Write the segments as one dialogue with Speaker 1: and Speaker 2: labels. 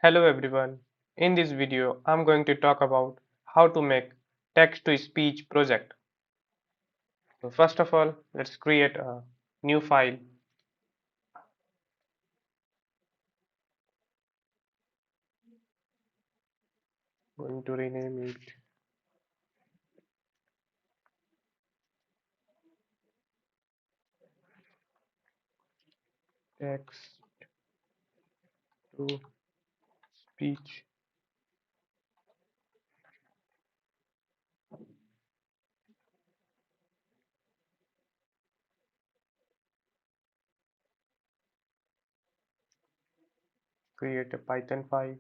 Speaker 1: Hello everyone. In this video, I'm going to talk about how to make text-to-speech project. So first of all, let's create a new file. Going to rename it text-to-speech. Create a Python file.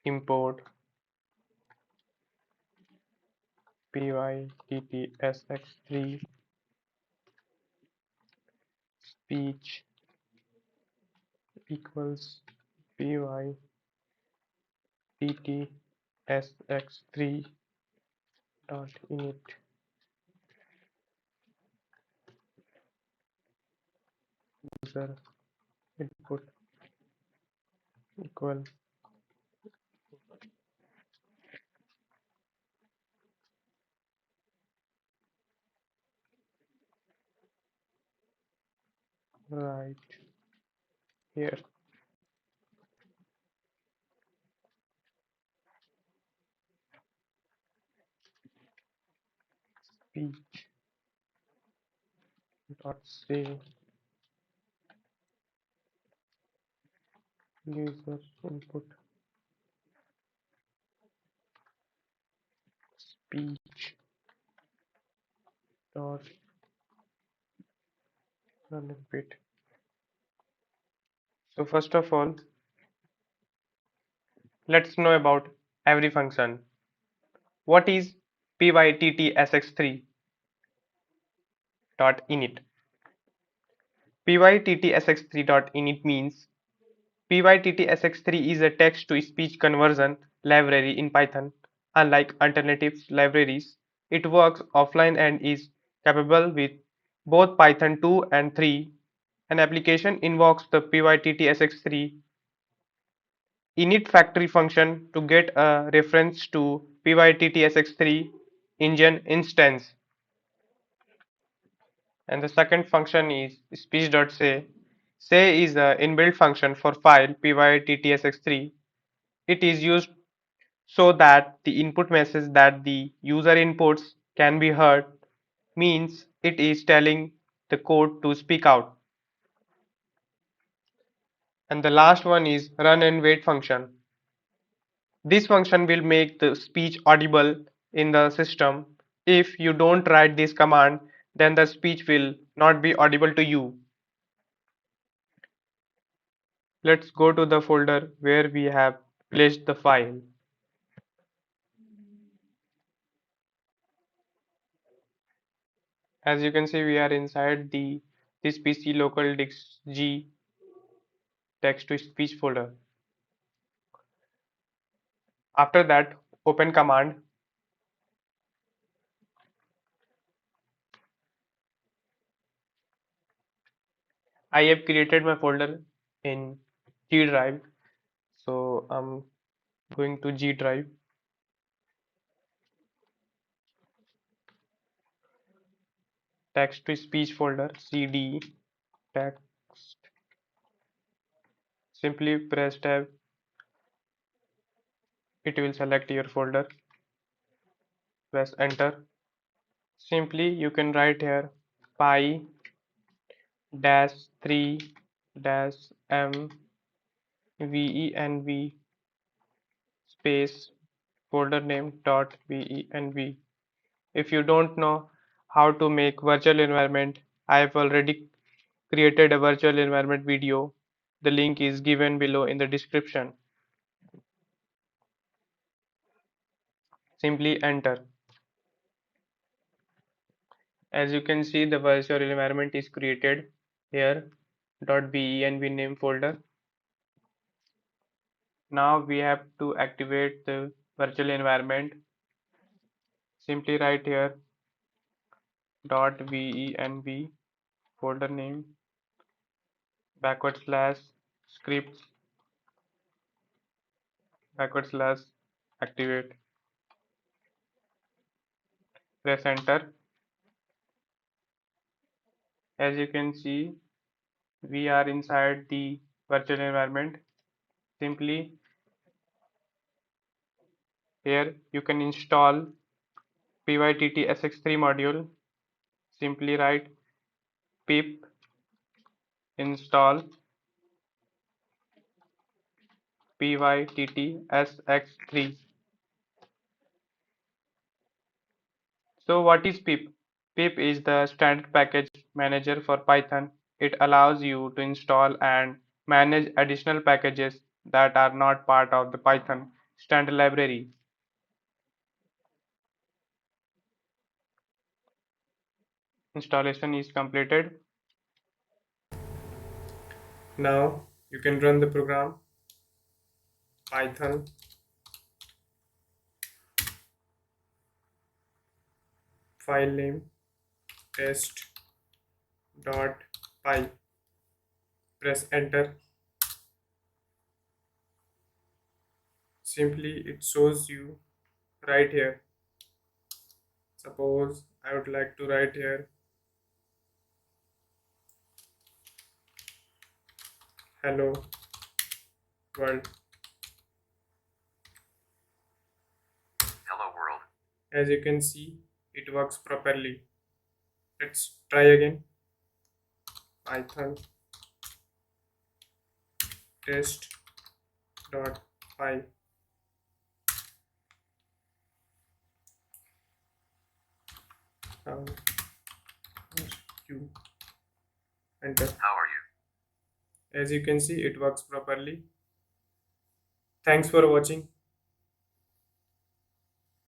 Speaker 1: Import pyttsx3 speech equals pyttsx3 dot init user input equal right here. Speech dot say user input speech dot run bit. So first of all, let's know about every function. What is pyttsx3 dot init? pyttsx3 dot init means pyttsx3 is a text to speech conversion library in Python. Unlike alternative libraries, it works offline and is capable with both Python 2 and 3. An application invokes the pyttsx3 init factory function to get a reference to pyttsx3 engine instance. And the second function is speech.say. Say is a inbuilt function for file pyttsx3. It is used so that the input message that the user inputs can be heard, means it is telling the code to speak out. And the last one is run and wait function. This function will make the speech audible in the system. If you don't write this command, then the speech will not be audible to you. Let's go to the folder where we have placed the file. As you can see, we are inside the this PC local disk G text to speech folder. After that, open command. I have created my folder in G drive. So I'm going to G drive. Text to speech folder cd text. Simply press tab. It will select your folder. Press enter. Simply you can write here py dash 3 dash m venv space folder name dot venv. If you don't know how to make virtual environment, I have already created a virtual environment video. The link is given below in the description. Simply enter. As you can see, the virtual environment is created here .venv name folder. Now we have to activate the virtual environment. Simply write here .venv folder name / scripts / activate. Press enter. As you can see, we are inside the virtual environment. Simply here you can install pyttsx3 module. Simply write pip install pyttsx3. So what is pip? Pip is the standard package manager for Python. It allows you to install and manage additional packages that are not part of the Python standard library. Installation is completed. Now you can run the program. Python file name test.py. Press enter. Simply it shows you right here. Suppose I would like to write here hello world. Hello world. As you can see, it works properly. Let's try again. Python test.py. How are you? Enter. How are you? As you can see, it works properly. Thanks for watching.